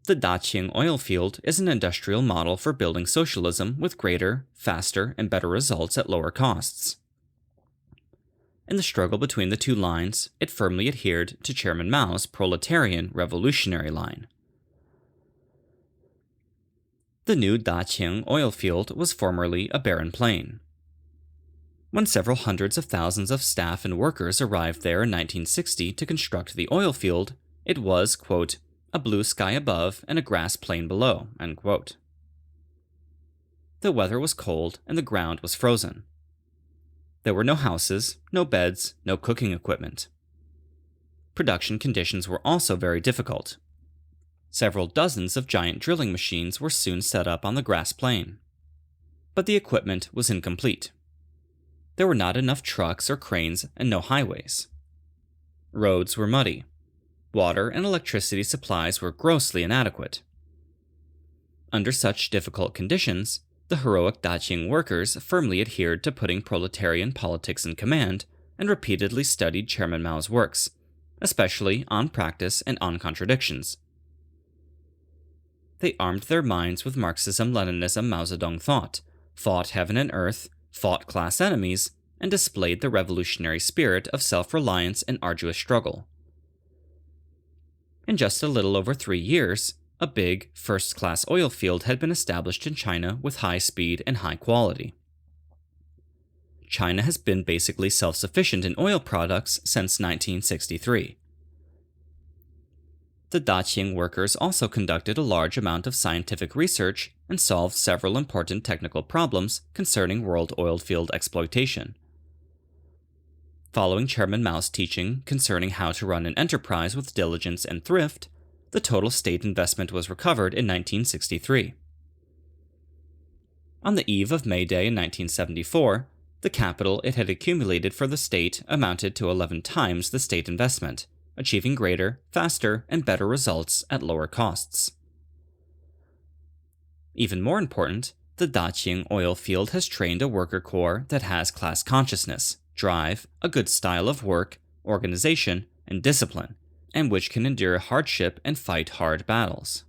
The Daqiang oil field is an industrial model for building socialism with greater, faster, and better results at lower costs. In the struggle between the two lines, it firmly adhered to Chairman Mao's proletarian revolutionary line. The new Daqiang oil field was formerly a barren plain. When several hundreds of thousands of staff and workers arrived there in 1960 to construct the oil field, it was, quote, a blue sky above and a grass plain below, end quote. The weather was cold and the ground was frozen. There were no houses, no beds, no cooking equipment. Production conditions were also very difficult. Several dozens of giant drilling machines were soon set up on the grass plain. But the equipment was incomplete. There were not enough trucks or cranes and no highways. Roads were muddy. Water and electricity supplies were grossly inadequate. Under such difficult conditions, the heroic Daqiang workers firmly adhered to putting proletarian politics in command and repeatedly studied Chairman Mao's works, especially on practice and on contradictions. They armed their minds with Marxism, Leninism, Mao Zedong thought, fought heaven and earth, fought class enemies, and displayed the revolutionary spirit of self-reliance and arduous struggle. In just a little over 3 years, a big, first-class oil field had been established in China with high speed and high quality. China has been basically self-sufficient in oil products since 1963. The Daqiang workers also conducted a large amount of scientific research and solved several important technical problems concerning world oil field exploitation. Following Chairman Mao's teaching concerning how to run an enterprise with diligence and thrift, the total state investment was recovered in 1963. On the eve of May Day in 1974, the capital it had accumulated for the state amounted to 11 times the state investment, achieving greater, faster, and better results at lower costs. Even more important, the Daqiang oil field has trained a worker corps that has class consciousness, drive, a good style of work, organization, and discipline, and which can endure hardship and fight hard battles.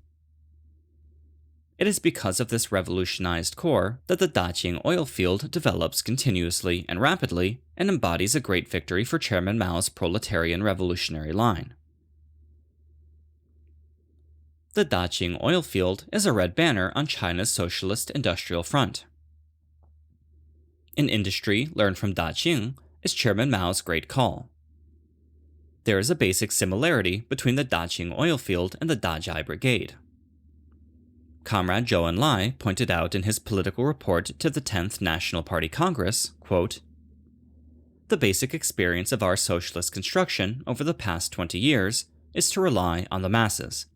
It is because of this revolutionized corps that the Daqiang oil field develops continuously and rapidly and embodies a great victory for Chairman Mao's proletarian revolutionary line. The Daqiang oil field is a red banner on China's socialist industrial front. In industry, learn from Daqiang is Chairman Mao's great call. There is a basic similarity between the Daqiang oil field and the Dajai Brigade. Comrade Zhou Enlai pointed out in his political report to the 10th National Party Congress, quote, "The basic experience of our socialist construction over the past 20 years is to rely on the masses.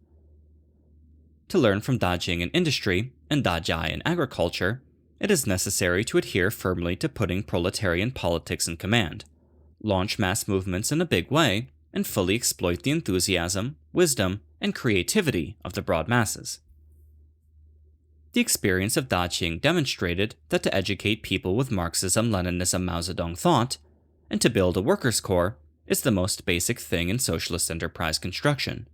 To learn from Dajing in industry and Dajia in agriculture, it is necessary to adhere firmly to putting proletarian politics in command, launch mass movements in a big way, and fully exploit the enthusiasm, wisdom, and creativity of the broad masses. The experience of Daqing demonstrated that to educate people with Marxism, Leninism, Mao Zedong thought, and to build a workers' corps is the most basic thing in socialist enterprise construction.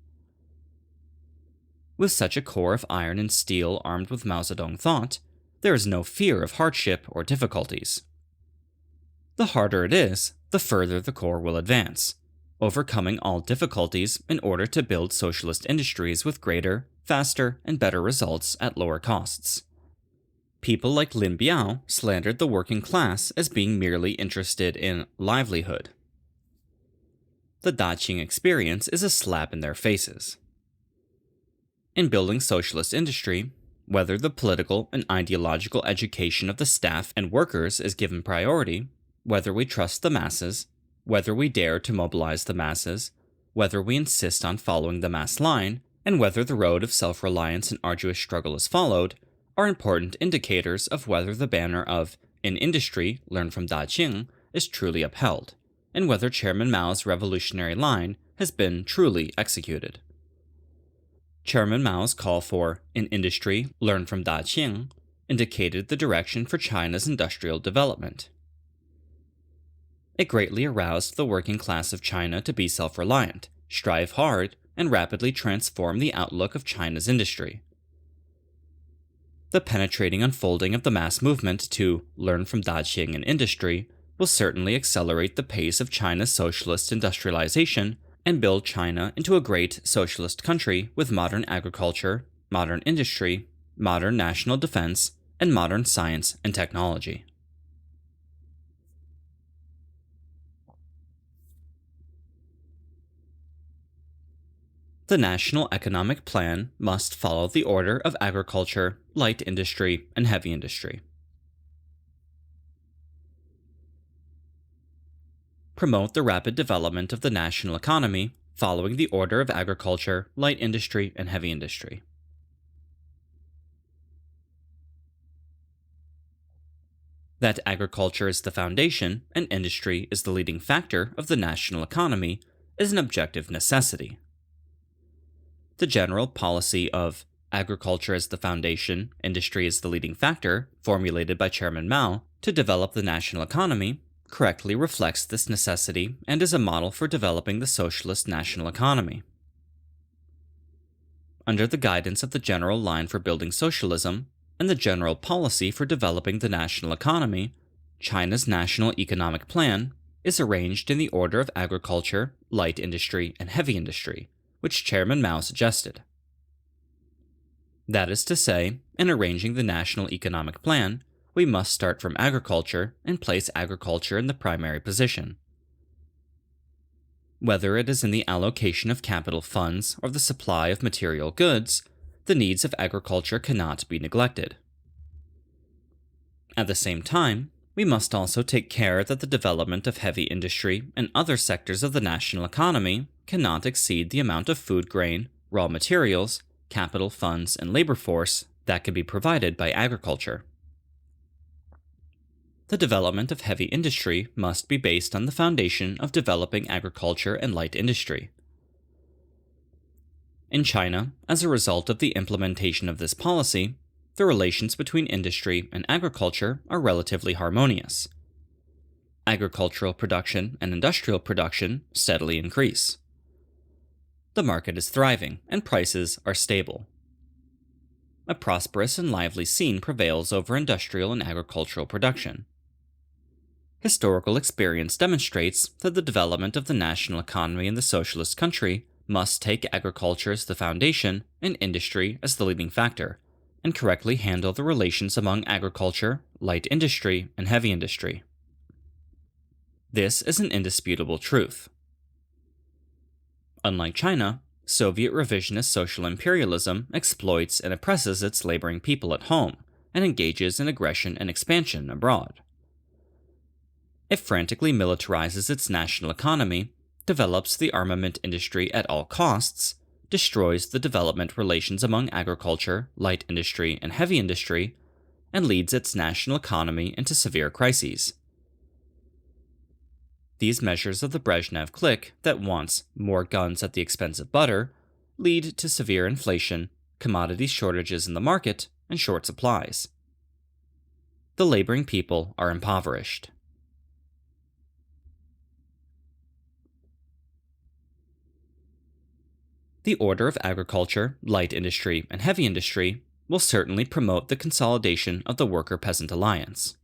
With such a core of iron and steel armed with Mao Zedong thought, there is no fear of hardship or difficulties. The harder it is, the further the core will advance, overcoming all difficulties in order to build socialist industries with greater, faster, and better results at lower costs. People like Lin Biao slandered the working class as being merely interested in livelihood. The Daqing experience is a slap in their faces. In building socialist industry, whether the political and ideological education of the staff and workers is given priority, whether we trust the masses, whether we dare to mobilize the masses, whether we insist on following the mass line, and whether the road of self-reliance and arduous struggle is followed, are important indicators of whether the banner of "In industry, learn from Daqing" is truly upheld, and whether Chairman Mao's revolutionary line has been truly executed. Chairman Mao's call for "In industry, learn from Daqing" indicated the direction for China's industrial development. It greatly aroused the working class of China to be self-reliant, strive hard, and rapidly transform the outlook of China's industry. The penetrating unfolding of the mass movement to learn from Daqing in industry will certainly accelerate the pace of China's socialist industrialization and build China into a great socialist country with modern agriculture, modern industry, modern national defense, and modern science and technology. The national economic plan must follow the order of agriculture, light industry, and heavy industry. Promote the rapid development of the national economy following the order of agriculture, light industry, and heavy industry. That agriculture is the foundation and industry is the leading factor of the national economy is an objective necessity. The general policy of agriculture as the foundation, industry as the leading factor, formulated by Chairman Mao to develop the national economy, correctly reflects this necessity and is a model for developing the socialist national economy. Under the guidance of the general line for building socialism and the general policy for developing the national economy, China's national economic plan is arranged in the order of agriculture, light industry, and heavy industry, which Chairman Mao suggested. That is to say, in arranging the national economic plan, we must start from agriculture and place agriculture in the primary position. Whether it is in the allocation of capital funds or the supply of material goods, the needs of agriculture cannot be neglected. At the same time, we must also take care that the development of heavy industry and other sectors of the national economy cannot exceed the amount of food grain, raw materials, capital funds, and labor force that can be provided by agriculture. The development of heavy industry must be based on the foundation of developing agriculture and light industry. In China, as a result of the implementation of this policy, the relations between industry and agriculture are relatively harmonious. Agricultural production and industrial production steadily increase. The market is thriving and prices are stable. A prosperous and lively scene prevails over industrial and agricultural production. Historical experience demonstrates that the development of the national economy in the socialist country must take agriculture as the foundation and industry as the leading factor, and correctly handle the relations among agriculture, light industry, and heavy industry. This is an indisputable truth. Unlike China, Soviet revisionist social imperialism exploits and oppresses its laboring people at home and engages in aggression and expansion abroad. It frantically militarizes its national economy, develops the armament industry at all costs, destroys the development relations among agriculture, light industry, and heavy industry, and leads its national economy into severe crises. These measures of the Brezhnev clique that wants more guns at the expense of butter lead to severe inflation, commodity shortages in the market, and short supplies. The laboring people are impoverished. The order of agriculture, light industry, and heavy industry will certainly promote the consolidation of the worker-peasant alliance.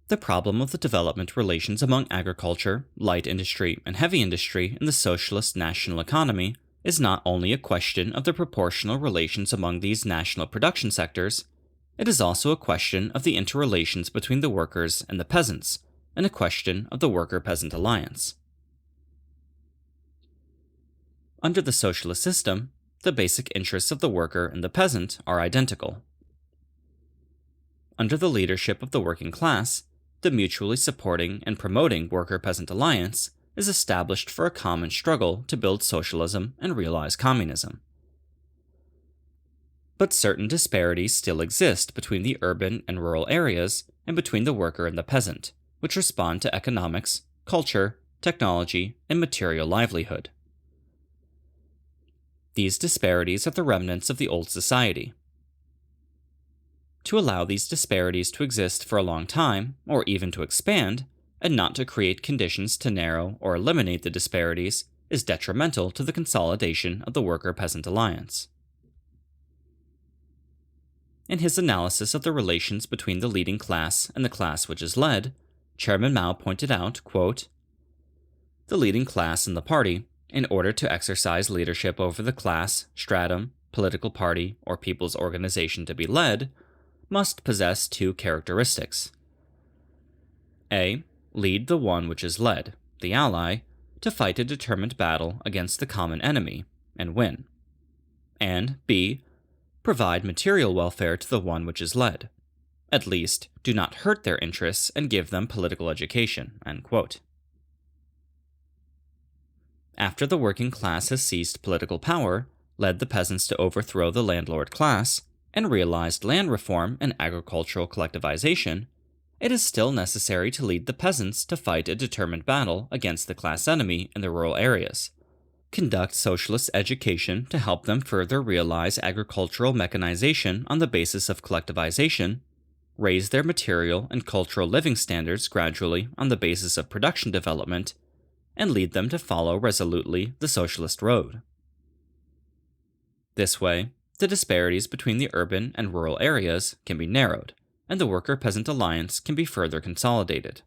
The problem of the development relations among agriculture, light industry, and heavy industry in the socialist national economy is not only a question of the proportional relations among these national production sectors, it is also a question of the interrelations between the workers and the peasants, and a question of the worker-peasant alliance. Under the socialist system, the basic interests of the worker and the peasant are identical. Under the leadership of the working class, the mutually supporting and promoting worker-peasant alliance is established for a common struggle to build socialism and realize communism. But certain disparities still exist between the urban and rural areas and between the worker and the peasant, which respond to economics, culture, technology, and material livelihood. These disparities are the remnants of the old society. To allow these disparities to exist for a long time, or even to expand, and not to create conditions to narrow or eliminate the disparities, is detrimental to the consolidation of the worker-peasant alliance. In his analysis of the relations between the leading class and the class which is led, Chairman Mao pointed out, quote, "The leading class in the party, in order to exercise leadership over the class, stratum, political party, or people's organization to be led, must possess two characteristics. A. Lead the one which is led, the ally, to fight a determined battle against the common enemy, and win. And B. Provide material welfare to the one which is led. At least, do not hurt their interests and give them political education." End quote. After the working class has seized political power, led the peasants to overthrow the landlord class, and realized land reform and agricultural collectivization, it is still necessary to lead the peasants to fight a determined battle against the class enemy in the rural areas, conduct socialist education to help them further realize agricultural mechanization on the basis of collectivization, raise their material and cultural living standards gradually on the basis of production development, and lead them to follow resolutely the socialist road. This way, the disparities between the urban and rural areas can be narrowed, and the worker-peasant alliance can be further consolidated.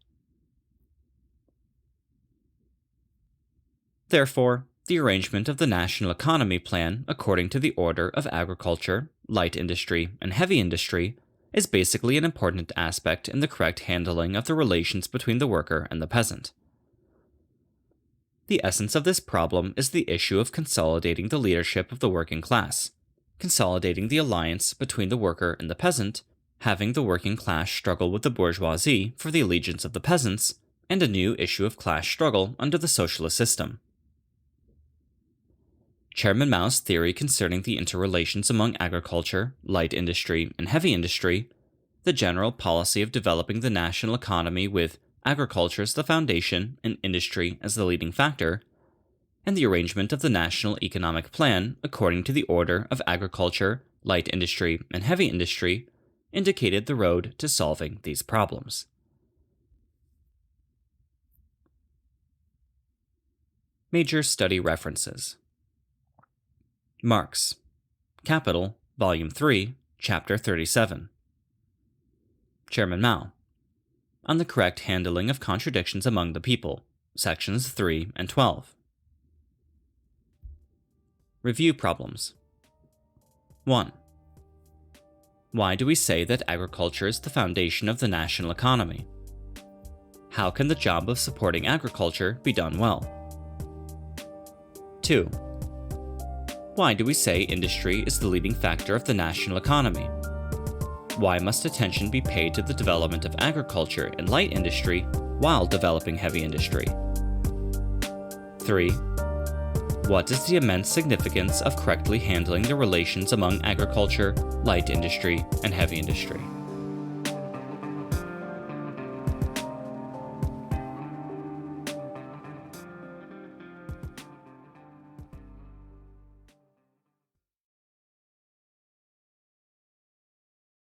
Therefore, the arrangement of the national economy plan according to the order of agriculture, light industry, and heavy industry is basically an important aspect in the correct handling of the relations between the worker and the peasant. The essence of this problem is the issue of consolidating the leadership of the working class, consolidating the alliance between the worker and the peasant, having the working class struggle with the bourgeoisie for the allegiance of the peasants, and a new issue of class struggle under the socialist system. Chairman Mao's theory concerning the interrelations among agriculture, light industry, and heavy industry, the general policy of developing the national economy with agriculture as the foundation and industry as the leading factor, and the arrangement of the national economic plan according to the order of agriculture, light industry, and heavy industry, indicated the road to solving these problems. Major study references: Marx, Capital, Volume 3, Chapter 37. Chairman Mao, On the Correct Handling of Contradictions Among the People, Sections 3 and 12. Review problems. 1. Why do we say that agriculture is the foundation of the national economy? How can the job of supporting agriculture be done well? 2. Why do we say industry is the leading factor of the national economy? Why must attention be paid to the development of agriculture and light industry while developing heavy industry. 3. What is the immense significance of correctly handling the relations among agriculture, light industry, and heavy industry?